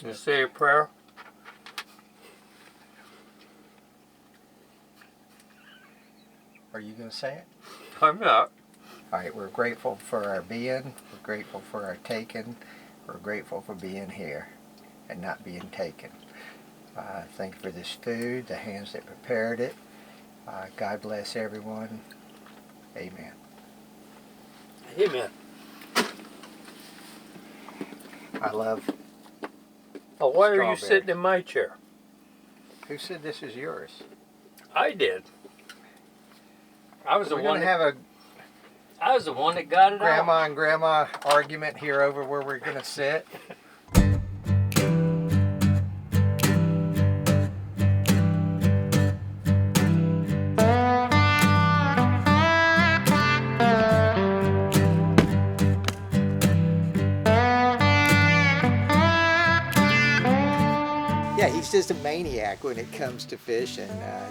You say a prayer? Are you going to say it? I'm not. All right, we're grateful for our being, we're grateful for our taking, we're grateful for being here and not being taken. Thank you for this food, the hands that prepared it. God bless everyone. Amen. Amen. I love Oh, why are you strawberries. sitting in my chair? Who said this is yours? I did. I was the We're one. going to have a I was the one that got it grandma out. and grandma argument here over where we're going to sit. Yeah, he's just a maniac when it comes to fishing.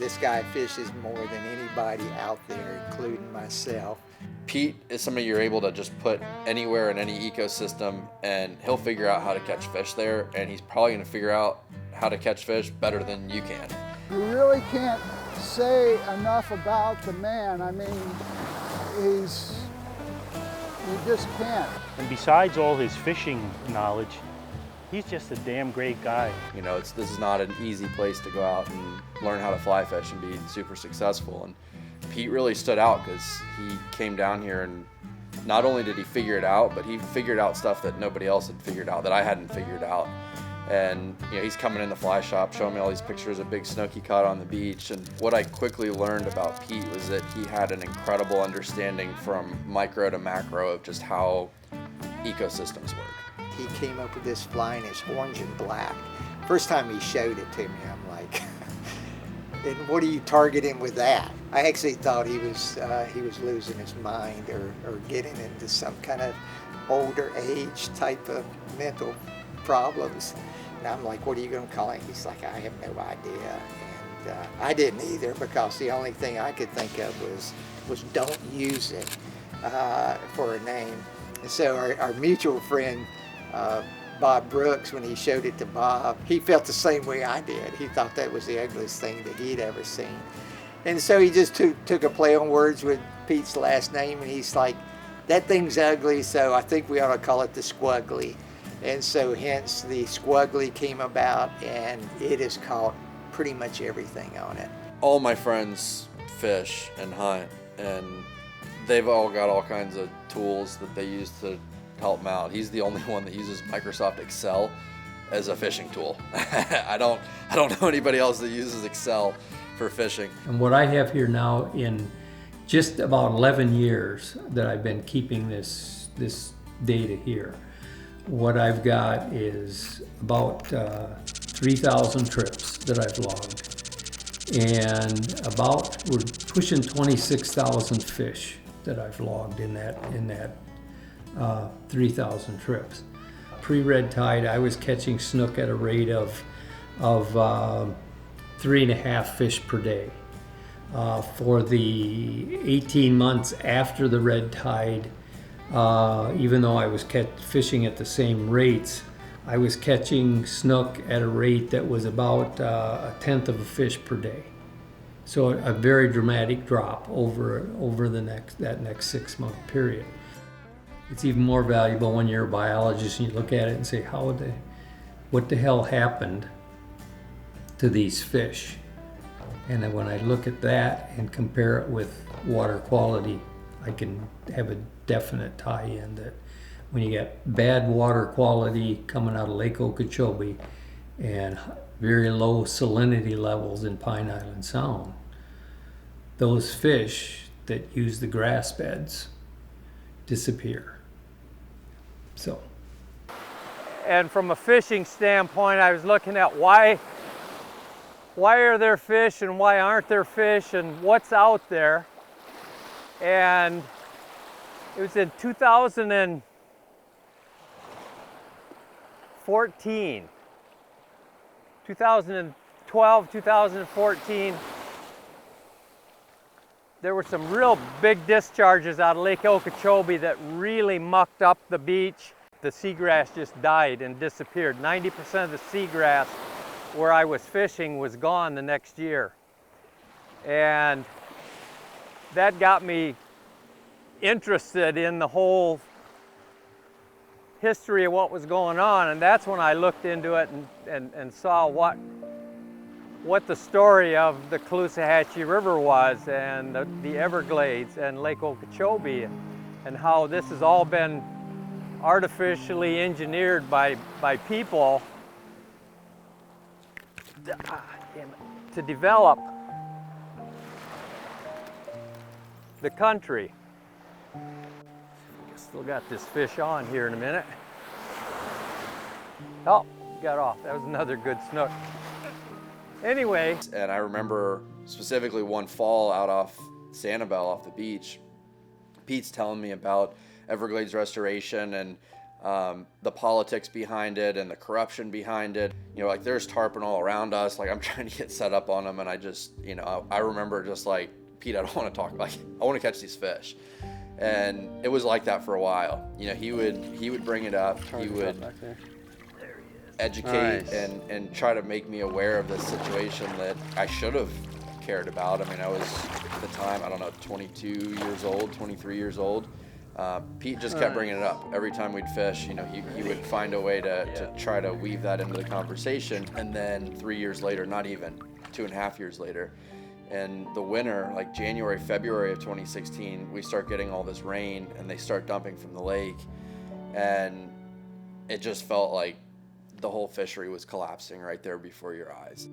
This guy fishes more than anybody out there, including myself. Pete is somebody you're able to just put anywhere in any ecosystem and he'll figure out how to catch fish there, and he's probably going to figure out how to catch fish better than you can. You really can't say enough about the man. I mean, you just can't. And besides all his fishing knowledge, he's just a damn great guy. You know, this is not an easy place to go out and learn how to fly fish and be super successful. And Pete really stood out because he came down here and not only did he figure it out, but he figured out stuff that nobody else had figured out, that I hadn't figured out. And you know, he's coming in the fly shop showing me all these pictures of big snook he caught on the beach. And what I quickly learned about Pete was that he had an incredible understanding from micro to macro of just how ecosystems work. He came up with this fly and it's orange and black. First time he showed it to me, I'm like, and what are you targeting with that? I actually thought he was losing his mind or getting into some kind of older age type of mental problems. And I'm like, what are you going to call him? He's like, I have no idea. And I didn't either, because the only thing I could think of was don't use it for a name. And so our mutual friend, Bob Brooks, when he showed it to Bob, he felt the same way I did. He thought that was the ugliest thing that he'd ever seen. And so he just took a play on words with Pete's last name, and he's like, that thing's ugly, so I think we ought to call it the Squuggly. And so hence the Squuggly came about, and it has caught pretty much everything on it. All my friends fish and hunt, and they've all got all kinds of tools that they use to help him out. He's the only one that uses Microsoft Excel as a fishing tool. I don't know anybody else that uses Excel for fishing. And what I have here now, in just about 11 years that I've been keeping this data here, what I've got is about 3,000 trips that I've logged, and we're pushing 26,000 fish that I've logged in that 3,000 trips. Pre-red tide, I was catching snook at a rate of 3.5 fish per day. For the 18 months after the red tide, even though I was fishing at the same rates, I was catching snook at a rate that was about a tenth of a fish per day. So a very dramatic drop over that next 6 month period. It's even more valuable when you're a biologist and you look at it and say, what the hell happened to these fish? And then when I look at that and compare it with water quality, I can have a definite tie-in that when you get bad water quality coming out of Lake Okeechobee and very low salinity levels in Pine Island Sound, those fish that use the grass beds disappear. So. And from a fishing standpoint, I was looking at why are there fish and why aren't there fish and what's out there. And it was in 2014, 2012, 2014, there were some real big discharges out of Lake Okeechobee that really mucked up the beach. the seagrass just died and disappeared. 90% of the seagrass where I was fishing was gone the next year. And that got me interested in the whole history of what was going on, and that's when I looked into it and saw what the story of the Caloosahatchee River was, and the Everglades and Lake Okeechobee, and how this has all been artificially engineered by people to develop the country. Still got this fish on here in a minute. Oh, got off. That was another good snook. Anyway. And I remember specifically one fall out off Sanibel off the beach. Pete's telling me about Everglades restoration and the politics behind it and the corruption behind it. You know, like there's tarpon all around us. Like I'm trying to get set up on them, and I just, you know, I remember just like, Pete, I don't want to talk about it. I want to catch these fish. And it was like that for a while. You know, he would bring it up. He would educate and try to make me aware of this situation that I should have cared about. I mean, I was at the time, I don't know, 22 years old, 23 years old. Pete just kept bringing it up every time we'd fish. You know, he would find a way to try to weave that into the conversation. And then 3 years later, not even 2.5 years later, in the winter, like January, February of 2016, we start getting all this rain and they start dumping from the lake. And it just felt like the whole fishery was collapsing right there before your eyes.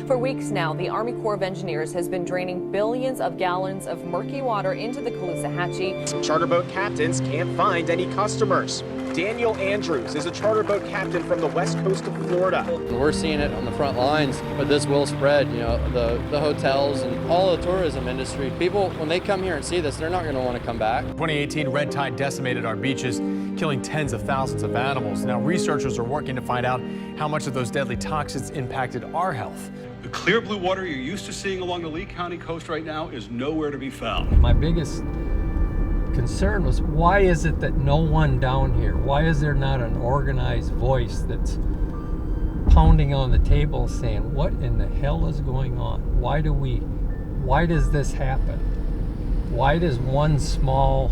For weeks now, the Army Corps of Engineers has been draining billions of gallons of murky water into the Caloosahatchee. Charter boat captains can't find any customers. Daniel Andrews is a charter boat captain from the west coast of Florida. We're seeing it on the front lines, but this will spread. You know, the hotels and all the tourism industry. People, when they come here and see this, they're not going to want to come back. 2018 red tide decimated our beaches, killing tens of thousands of animals. Now researchers are working to find out how much of those deadly toxins impacted our health. The clear blue water you're used to seeing along the Lee County coast right now is nowhere to be found. My biggest concern was, why is it that no one down here, why is there not an organized voice that's pounding on the table saying, what in the hell is going on? Why does this happen? Why does one small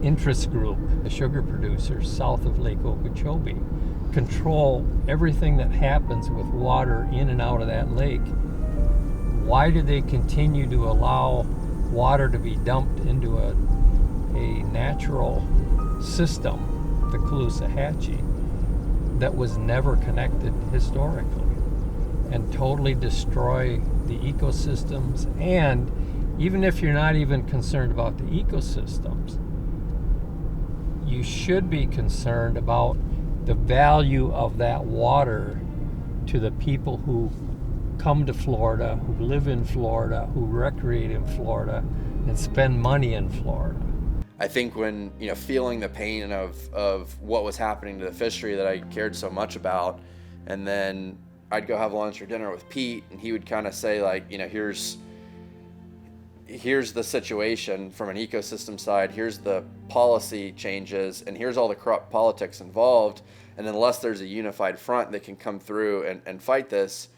interest group, the sugar producers south of Lake Okeechobee, control everything that happens with water in and out of that lake? Why do they continue to allow water to be dumped into a natural system, the Caloosahatchee, that was never connected historically, and totally destroy the ecosystems? And even if you're not even concerned about the ecosystems, you should be concerned about the value of that water to the people who come to Florida, who live in Florida, who recreate in Florida, and spend money in Florida. I think when, you know, feeling the pain of what was happening to the fishery that I cared so much about, and then I'd go have lunch or dinner with Pete, and he would kind of say, like, you know, here's the situation from an ecosystem side, here's the policy changes, and here's all the corrupt politics involved, and unless there's a unified front that can come through and fight this,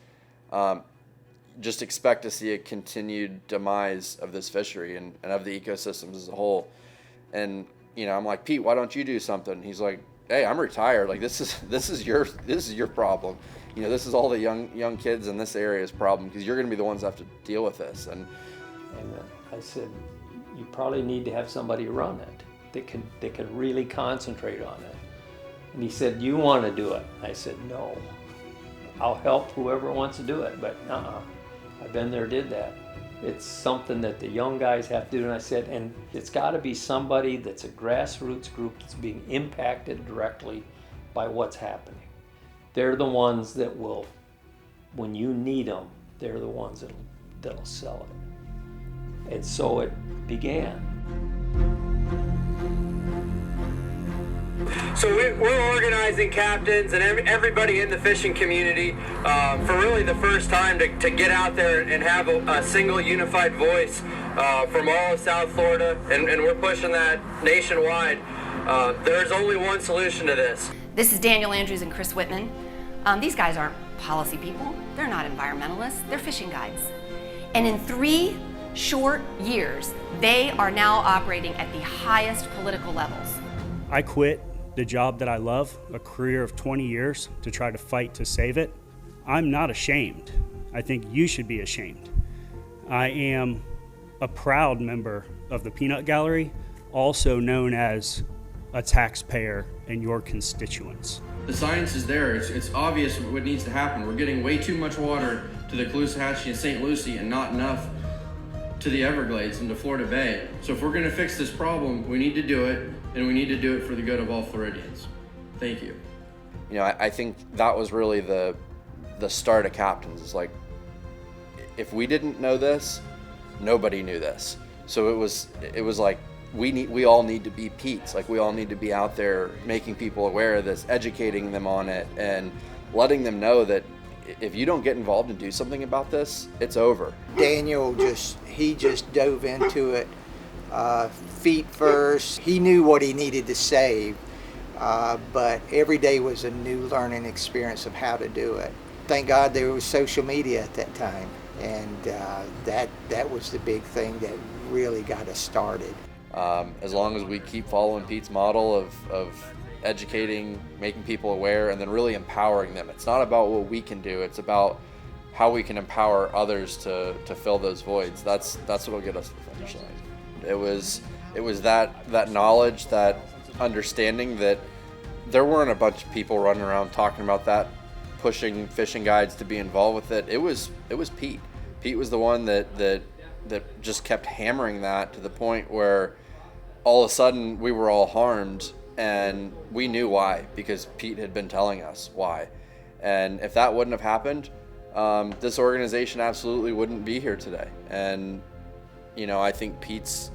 just expect to see a continued demise of this fishery and of the ecosystems as a whole. And, you know, I'm like, Pete, why don't you do something? He's like, hey, I'm retired. Like, this is your problem. You know, this is all the young kids in this area's problem, because you're going to be the ones that have to deal with this. And I said, you probably need to have somebody run it that can really concentrate on it. And he said, you want to do it? I said, no. I'll help whoever wants to do it, but I've been there, did that. It's something that the young guys have to do. And I said, and it's got to be somebody that's a grassroots group that's being impacted directly by what's happening. They're the ones that will, when you need them, they're the ones that'll sell it. And so it began. So we're organizing captains and everybody in the fishing community for really the first time to get out there and have a single unified voice from all of South Florida, and we're pushing that nationwide. There's only one solution to this. This is Daniel Andrews and Chris Whitman. These guys aren't policy people. They're not environmentalists. They're fishing guides. And in 3 short years, they are now operating at the highest political levels. I quit the job that I love, a career of 20 years, to try to fight to save it. I'm not ashamed. I think you should be ashamed. I am a proud member of the Peanut Gallery, also known as a taxpayer in your constituents. The science is there. It's obvious what needs to happen. We're getting way too much water to the Caloosahatchee and St. Lucie and not enough to the Everglades and to Florida Bay. So if we're going to fix this problem, we need to do it, and we need to do it for the good of all Floridians. Thank you. You know, I think that was really the start of Captains. It's like, if we didn't know this, nobody knew this. So it was like, we all need to be Pete's. Like, we all need to be out there making people aware of this, educating them on it, and letting them know that if you don't get involved and do something about this, it's over. Daniel just dove into it feet first. He knew what he needed to save, but every day was a new learning experience of how to do it. Thank God there was social media at that time, and that was the big thing that really got us started. As long as we keep following Pete's model of educating, making people aware, and then really empowering them. It's not about what we can do, it's about how we can empower others to fill those voids. That's what'll get us to the finish line. It was that knowledge, that understanding that there weren't a bunch of people running around talking about that, pushing fishing guides to be involved with it. It was Pete. Pete was the one that just kept hammering that to the point where all of a sudden we were all harmed, and we knew why, because Pete had been telling us why. And if that wouldn't have happened, this organization absolutely wouldn't be here today. And you know, I think Pete's,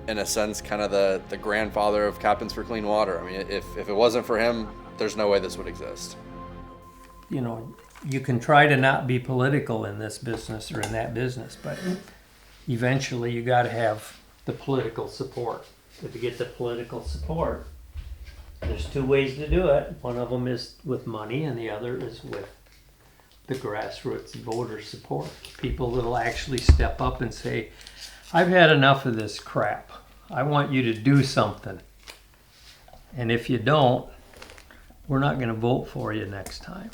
in a sense, kind of the grandfather of Captains for Clean Water. I mean, if it wasn't for him, there's no way this would exist. You know, you can try to not be political in this business or in that business, but eventually you got to have the political support. If you get the political support, there's 2 ways to do it. One of them is with money, and the other is with the grassroots voter support. People that will actually step up and say, I've had enough of this crap. I want you to do something. And if you don't, we're not going to vote for you next time.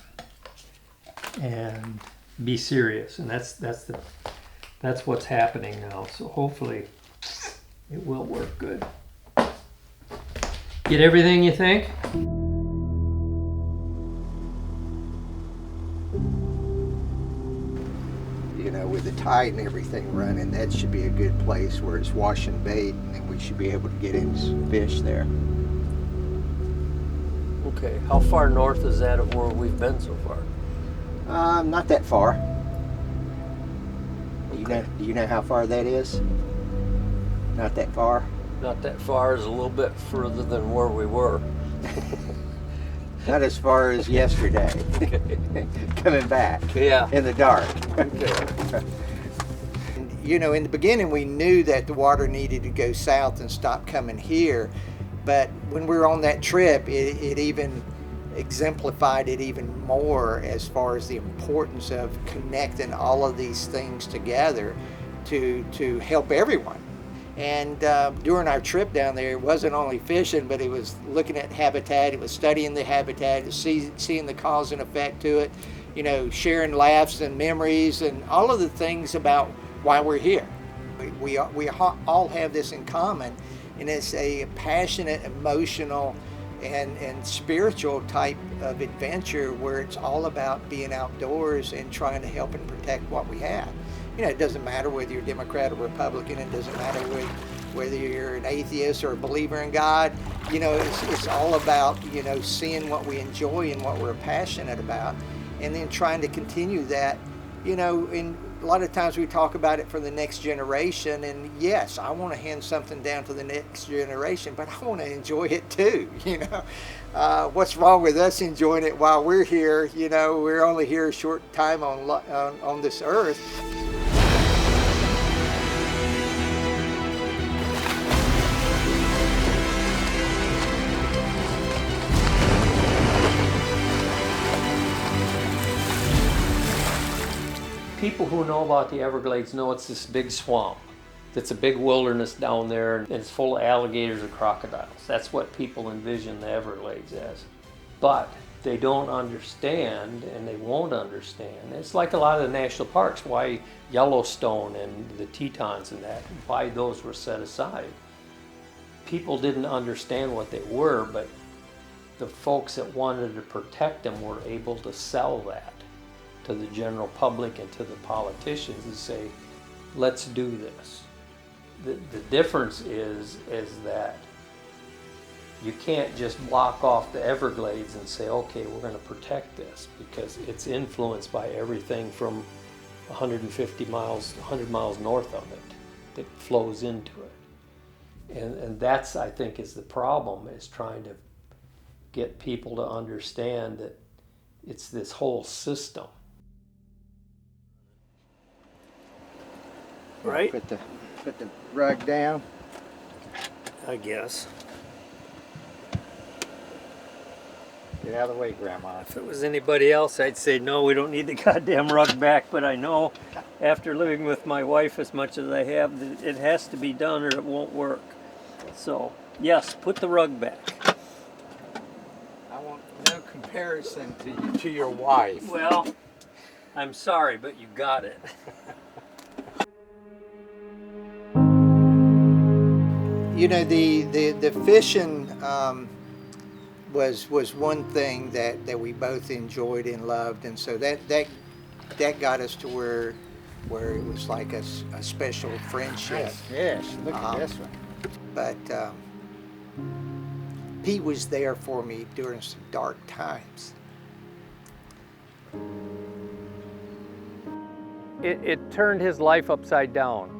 And be serious. And that's what's happening now. So hopefully it will work good. Get everything you think? You know, with the tide and everything running, that should be a good place where it's washing bait, and then we should be able to get in some fish there. Okay, how far north is that of where we've been so far? Not that far. Okay. Do you know how far that is? Not that far? Not that far is a little bit further than where we were. Not as far as yesterday. Coming back. Yeah. In the dark. Okay. You know, in the beginning we knew that the water needed to go south and stop coming here, but when we were on that trip, it even exemplified it even more as far as the importance of connecting all of these things together to help everyone. And during our trip down there, it wasn't only fishing, but it was looking at habitat, it was studying the habitat, seeing the cause and effect to it, you know, sharing laughs and memories and all of the things about why we're here. We all have this in common, and it's a passionate, emotional, and spiritual type of adventure where it's all about being outdoors and trying to help and protect what we have. You know, it doesn't matter whether you're Democrat or Republican. It doesn't matter whether you're an atheist or a believer in God. You know, it's all about, you know, seeing what we enjoy and what we're passionate about, and then trying to continue that. You know, and a lot of times we talk about it for the next generation, and yes, I want to hand something down to the next generation, but I want to enjoy it too. You know, what's wrong with us enjoying it while we're here? You know, we're only here a short time on this earth. people who know about the Everglades know it's this big swamp. It's a big wilderness down there, and it's full of alligators and crocodiles. That's what people envision the Everglades as. But they don't understand, and they won't understand. It's like a lot of the national parks, why Yellowstone and the Tetons and that, why those were set aside. People didn't understand what they were, but the folks that wanted to protect them were able to sell that to the general public and to the politicians and say, let's do this. The difference is that you can't just block off the Everglades and say, okay, we're going to protect this, because it's influenced by everything from 150 miles, 100 miles north of it that flows into it. And that's, I think, is the problem, is trying to get people to understand that it's this whole system. Right? Put the rug down. I guess. Get out of the way, Grandma. If it was anybody else, I'd say, no, we don't need the goddamn rug back, but I know after living with my wife as much as I have, that it has to be done or it won't work. So, yes, put the rug back. I want no comparison to your wife. Well, I'm sorry, but you got it. You know, the fishing was one thing that we both enjoyed and loved, and so that got us to where it was like a special friendship. Nice fish. Look at this one. But Pete was there for me during some dark times. It turned his life upside down,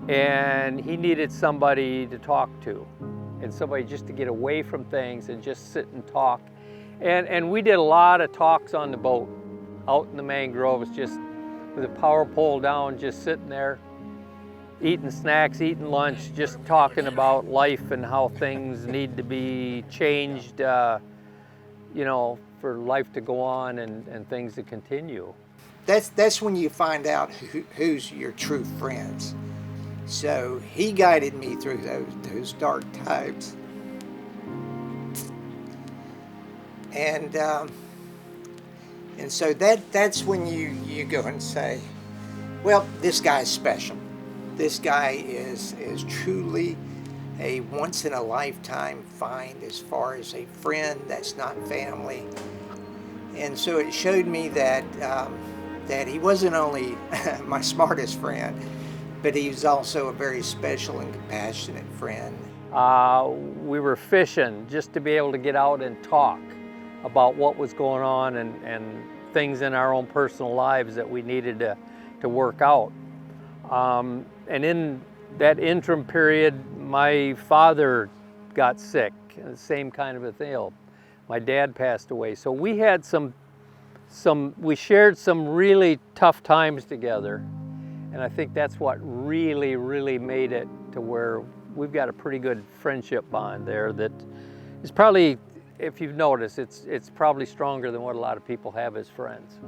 and he needed somebody to talk to, and somebody just to get away from things and just sit and talk. And we did a lot of talks on the boat, out in the mangroves, just with a power pole down, just sitting there, eating snacks, eating lunch, just talking about life and how things need to be changed, you know, for life to go on and things to continue. That's when you find out who's your true friends. So he guided me through those dark times. And so that's when you go and say, well, this guy's special. This guy is truly a once-in-a-lifetime find as far as a friend that's not family. And so it showed me that he wasn't only my smartest friend, but he was also a very special and compassionate friend. We were fishing just to be able to get out and talk about what was going on and things in our own personal lives that we needed to work out. And in that interim period, my father got sick, the same kind of a thing. My dad passed away. So we had we shared some really tough times together. And I think that's what really, really made it to where we've got a pretty good friendship bond there that is probably, if you've noticed, it's probably stronger than what a lot of people have as friends.